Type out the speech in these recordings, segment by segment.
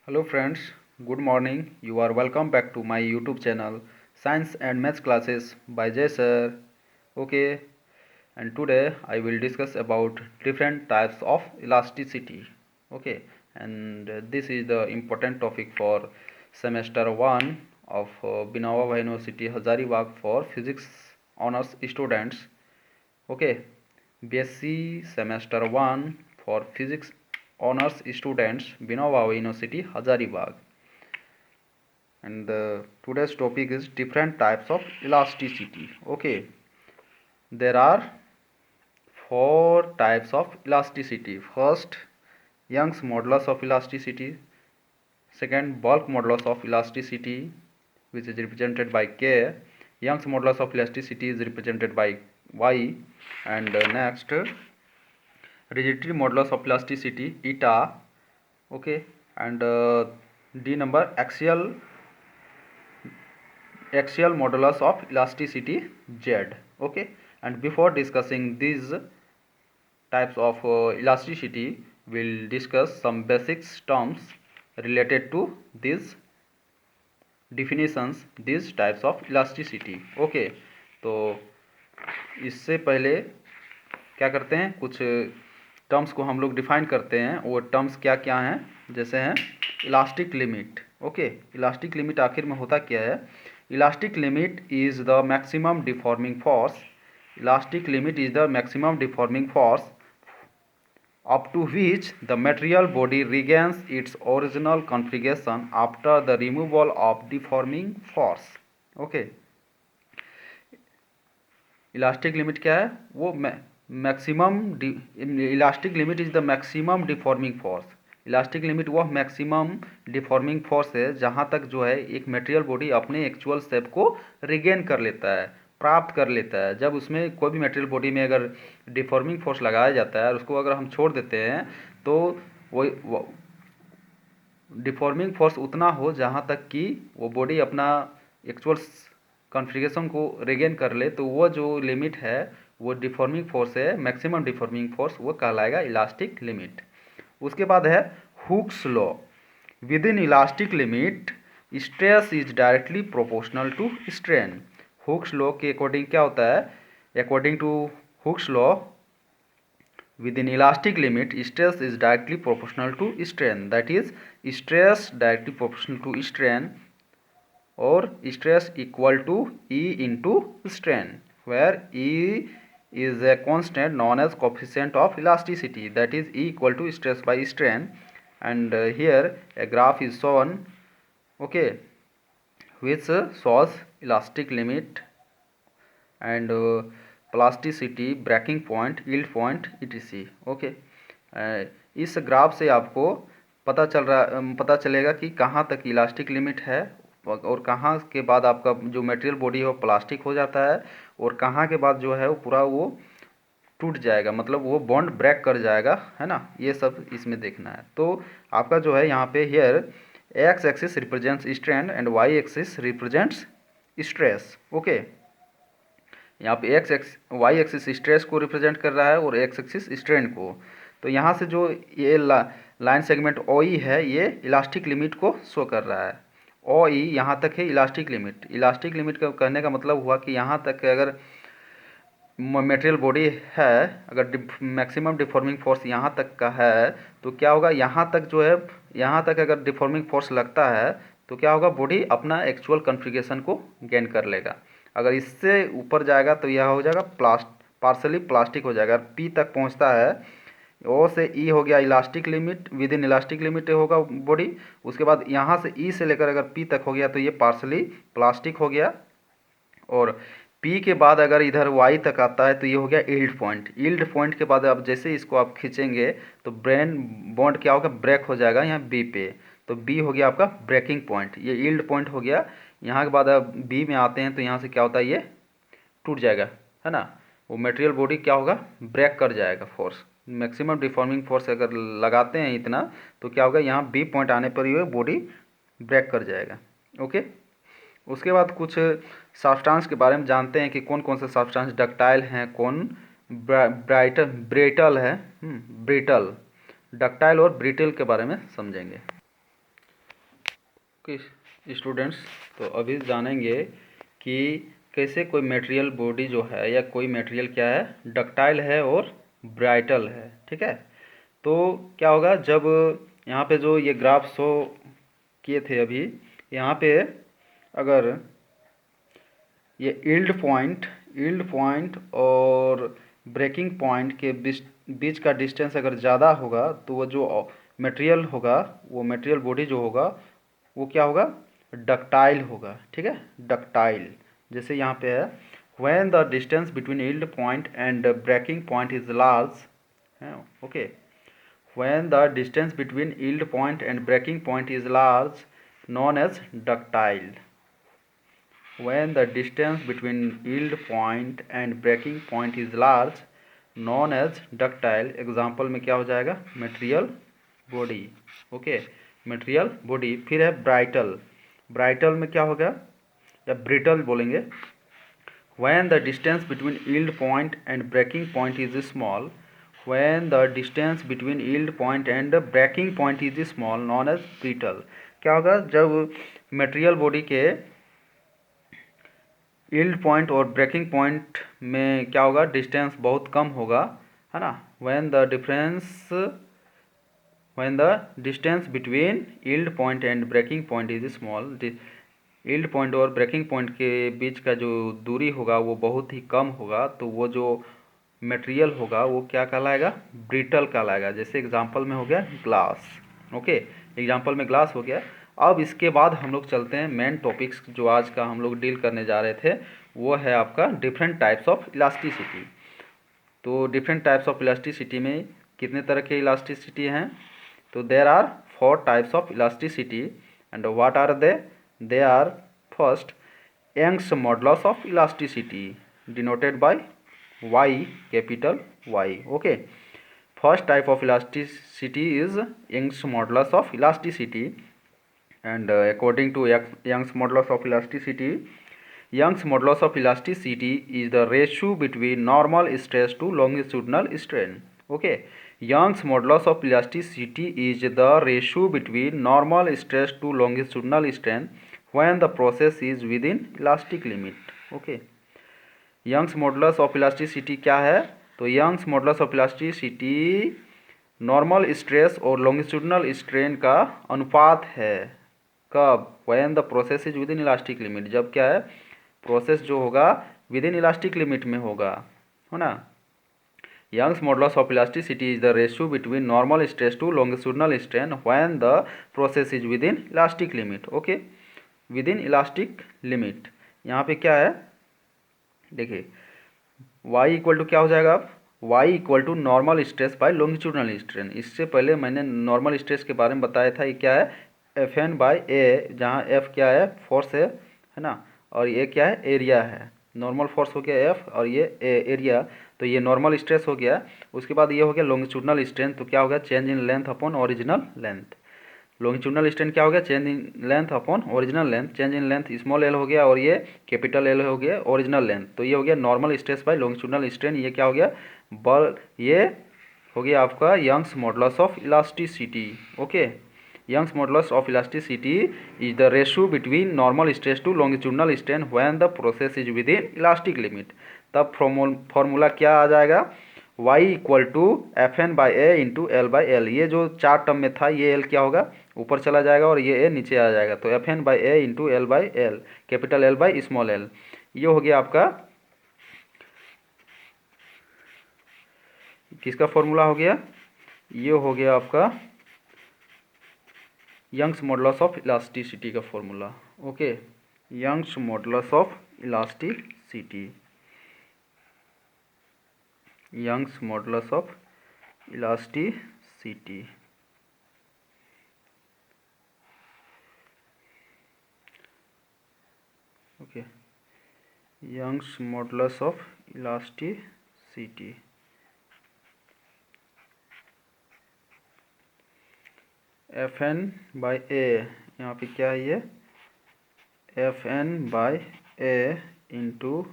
Hello friends, good morning. You are welcome back to my YouTube channel Science and Maths classes by Jay sir. Okay, and today I will discuss about different types of elasticity. Okay, and this is the important topic for semester 1 of Binawa University Hazaribagh for physics honors students. Okay, BSc semester 1 for physics honors students, Binawa University Hazaribagh. And today's topic is different types of elasticity. Okay, there are four types of elasticity. First, Young's modulus of elasticity. Second, bulk modulus of elasticity, which is represented by K. Young's modulus of elasticity is represented by Y. And next, rigidity modulus of elasticity, eta. Okay, and D number, axial modulus of elasticity, Z. Okay, and before discussing these types of elasticity, we'll discuss some basic terms related to these definitions, these types of elasticity. Okay, तो इससे पहले क्या करते हैं, कुछ terms को हम लोग डिफाइन करते हैं. वो टर्म्स क्या क्या हैं, जैसे हैं elastic limit. Okay, elastic limit आखिर में होता क्या है? Elastic limit is the maximum deforming force. Elastic limit is the maximum deforming force up to which the material body regains its original configuration after the removal of deforming force. Okay, elastic limit क्या है? वो maximum elastic limit is the maximum deforming force. Elastic limit वह maximum deforming force है जहाँ तक जो है एक मटेरियल बॉडी अपने एक्चुअल शेप को रिगेन कर लेता है, प्राप्त कर लेता है. जब उसमें कोई भी मटेरियल बॉडी में अगर डिफॉर्मिंग फोर्स लगाया जाता है और उसको अगर हम छोड़ देते हैं तो वो डिफॉर्मिंग फोर्स उतना हो जहाँ तक कि वो बॉडी अपना एक्चुअल कॉन्फ़िगरेशन को रिगेन कर ले, तो वो जो लिमिट है वो डिफॉर्मिंग फोर्स है, मैक्सिमम डिफॉर्मिंग फोर्स, वो कहलाएगा इलास्टिक लिमिट. उसके बाद है Hooke's law. Within elastic limit stress is directly proportional to strain. Hooke's law के अकॉर्डिंग क्या होता है? According to Hooke's law, within elastic limit stress is directly proportional to strain. That is, stress directly proportional to strain, or stress equal to E into strain, where E is a constant known as coefficient of elasticity. That is, E equal to stress by strain. And here a graph is shown, okay, which shows elastic limit and plasticity, breaking point, yield point, etc. Okay, इस graph से आपको पता चलेगा कि कहाँ तक elastic limit है और कहाँ के बाद आपका जो मटेरियल बॉडी है वो प्लास्टिक हो जाता है और कहाँ के बाद जो है वो पूरा वो टूट जाएगा, मतलब वो बॉन्ड ब्रेक कर जाएगा, है ना. ये सब इसमें देखना है. तो आपका जो है यहाँ पे here X axis represents strain and Y axis represents stress. Okay, यहाँ पे वाई एक्सिस स्ट्रेस को रिप्रेजेंट कर रहा है और एक्स एक्सिस स्ट्रेन को. तो यहाँ से जो ये लाइन सेगमेंट ओ ई है, ये इलास्टिक लिमिट को शो कर रहा है. ओ ई यहाँ तक है इलास्टिक लिमिट. इलास्टिक लिमिट का कहने का मतलब हुआ कि यहाँ तक अगर मटेरियल बॉडी है, अगर मैक्सिमम डिफॉर्मिंग फोर्स यहाँ तक का है, तो क्या होगा, यहाँ तक जो है, यहाँ तक अगर डिफॉर्मिंग फोर्स लगता है तो क्या होगा, बॉडी अपना एक्चुअल कॉन्फ़िगरेशन को गेन कर लेगा. अगर इससे ऊपर जाएगा तो यह हो जाएगा पार्सली प्लास्टिक हो जाएगा. पी तक पहुंचता है, ओ से ई हो गया elastic limit, with in elastic limit होगा बॉडी. उसके बाद यहाँ से ई से लेकर अगर पी तक हो गया तो ये पार्सली प्लास्टिक हो गया. और पी के बाद अगर इधर वाई तक आता है तो ये हो गया यील्ड पॉइंट. यील्ड पॉइंट के बाद अब जैसे इसको आप खींचेंगे तो ब्रेन बॉन्ड क्या होगा, ब्रेक हो जाएगा यहाँ बी पे. तो बी हो गया आपका ब्रेकिंग पॉइंट, ये यील्ड पॉइंट हो गया. यहाँ के बाद अब बी में आते हैं तो यहाँ से क्या होता है, ये टूट जाएगा, है ना. वो मटेरियल बॉडी क्या होगा, ब्रेक कर जाएगा. फोर्स, मैक्सिमम डिफॉर्मिंग फोर्स अगर लगाते हैं इतना तो क्या होगा, यहाँ बी पॉइंट आने पर ये बॉडी ब्रेक कर जाएगा. ओके, उसके बाद कुछ सब्सटेंस के बारे में जानते हैं कि कौन कौन से सब्सटेंस डक्टाइल हैं, कौन ब्रेटल है. ब्रिटल, डक्टाइल और ब्रिटल के बारे में समझेंगे. ओके स्टूडेंट्स, तो अभी जानेंगे कि कैसे कोई मटेरियल बॉडी जो है या कोई मटेरियल क्या है, डक्टाइल है और ब्राइटल है। ठीक है, तो क्या होगा जब यहाँ पे जो ये ग्राफ शो किए थे अभी, यहाँ पे अगर ये यील्ड पॉइंट और ब्रेकिंग पॉइंट के बीच का डिस्टेंस अगर ज़्यादा होगा तो वो जो मटेरियल होगा, वो मटेरियल बॉडी जो होगा वो क्या होगा, डक्टाइल होगा। ठीक है, डक्टाइल। जैसे यहाँ पे है, when the distance between yield point and breaking point is large, okay, when the distance between yield point and breaking point is large, known as ductile. When the distance between yield point and breaking point is large, known as ductile। Example में क्या हो जाएगा, material body. Okay, material body. फिर है ब्राइटल। ब्राइटल में क्या होगा, या ब्रिटल बोलेंगे। When the distance between yield point and breaking point is small, when the distance between yield point and breaking point is small, known as brittle। क्या होगा, जब मटेरियल बॉडी के यील्ड पॉइंट और ब्रेकिंग पॉइंट में क्या होगा, distance बहुत कम होगा, है ना। When the distance between yield point and breaking point is small, yield point और ब्रेकिंग पॉइंट के बीच का जो दूरी होगा वो बहुत ही कम होगा, तो वो जो मटेरियल होगा वो क्या कहलाएगा, ब्रिटल कहलाएगा। जैसे एग्जांपल में हो गया ग्लास। ओके, एग्जांपल में ग्लास हो गया। अब इसके बाद हम लोग चलते हैं मेन टॉपिक्स जो आज का हम लोग डील करने जा रहे थे, वो है आपका डिफरेंट टाइप्स ऑफ इलास्टिसिटी। तो डिफरेंट टाइप्स ऑफ इलास्टिसिटी में कितने तरह के इलास्टिसिटी हैं, तो there are 4 types of elasticity. And what are they are, first, Young's modulus of elasticity denoted by Y, capital Y। Okay, first type of elasticity is Young's modulus of elasticity, and according to Young's modulus of elasticity, Young's modulus of elasticity is the ratio between normal stress to longitudinal strain। Okay, Young's modulus of elasticity is the ratio between normal stress to longitudinal strain when the process is within elastic limit। Okay, Young's modulus of elasticity क्या है, तो Young's modulus of elasticity normal stress और longitudinal strain का अनुपात है। कब, when the process is within elastic limit, जब क्या है, प्रोसेस जो होगा विद इन इलास्टिक लिमिट में होगा, है ना। Young's modulus of elasticity is the ratio between normal stress to longitudinal strain when the process is within elastic limit. Okay, within elastic limit. यहाँ पे क्या है, देखिए y इक्वल टू क्या हो जाएगा, अब y equal to normal stress by longitudinal strain. इससे पहले मैंने नॉर्मल स्ट्रेस के बारे में बताया था, ये क्या है, Fn बाय ए, जहाँ F क्या है, फोर्स है ना, और ये क्या है, एरिया है। नॉर्मल फोर्स हो गया F और ये एरिया, तो ये नॉर्मल स्ट्रेस हो गया। उसके बाद ये हो गया लॉन्गिट्यूडिनल स्ट्रेन, तो क्या हो गया, change in length upon original length. Longitudinal strain क्या हो गया, change in length upon original length. Change in length small L हो गया और ये कैपिटल एल हो गया ओरिजिनल लेंथ, तो ये हो गया normal stress by longitudinal strain. ये क्या हो गया, बल, ये हो गया आपका Young's modulus of elasticity. Okay, Young's modulus of elasticity is the ratio between normal stress to longitudinal strain when the process is within elastic limit. तब फॉर्मूला क्या आ जाएगा, y equal to Fn by A into L by L. ये जो 4 term में था, ये l क्या होगा, ऊपर चला जाएगा और ये a नीचे आ जाएगा, तो Fn by A into L by L, capital L by small l। ये हो गया आपका किसका फॉर्मूला हो गया, ये हो गया आपका यंग्स मॉडुलस ऑफ इलास्टिसिटी का formula. Okay, Young's modulus of elasticity, Young's modulus of elasticity. Okay, Young's modulus of elasticity, Fn by a, यहाँ पे क्या है, ये Fn by A into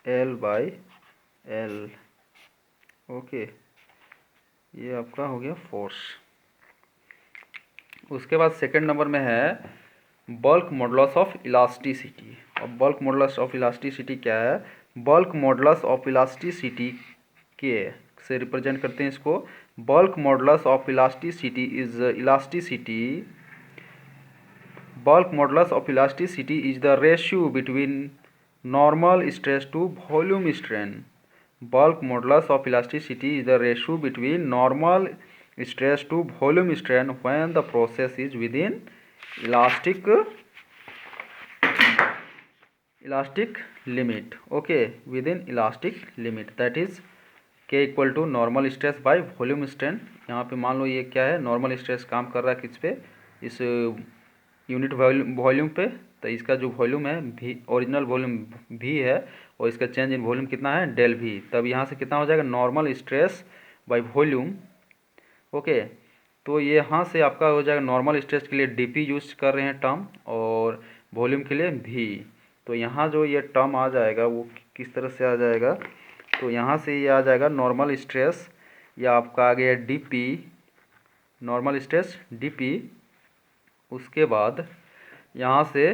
L by l. Okay, ये आपका हो गया फोर्स। उसके बाद सेकंड नंबर में है बल्क मॉडुलस ऑफ इलास्टिसिटी। अब बल्क मॉडुलस ऑफ इलास्टिसिटी क्या है? बल्क मॉडुलस ऑफ इलास्टिसिटी के से रिप्रेजेंट करते हैं इसको। Bulk modulus of elasticity is elasticity, bulk modulus of elasticity is the ratio between normal stress to volume strain. Bulk modulus of elasticity is the ratio between normal stress to volume strain when the process is within elastic limit. Okay, within elastic limit, that is K equal to normal stress by volume strain. यहाँ पे मान लो ये क्या है, normal stress काम कर रहा है किस पे, इस यूनिट वॉल्यूम पे। तो इसका जो वॉल्यूम है भी, ओरिजिनल वॉल्यूम भी है, और इसका चेंज इन वॉल्यूम कितना है, डेल भी। तब यहाँ से कितना हो जाएगा, normal stress by volume. Okay, तो ये यहाँ से आपका हो जाएगा, नॉर्मल स्ट्रेस के लिए डीपी यूज कर रहे हैं टर्म, और वॉल्यूम के लिए भी। तो यहाँ जो ये टर्म आ जाएगा वो किस तरह से आ जाएगा, तो यहाँ से ये आ जाएगा नॉर्मल स्ट्रेस, या आपका आ गया डीपी, नॉर्मल स्ट्रेस डीपी। उसके बाद यहाँ से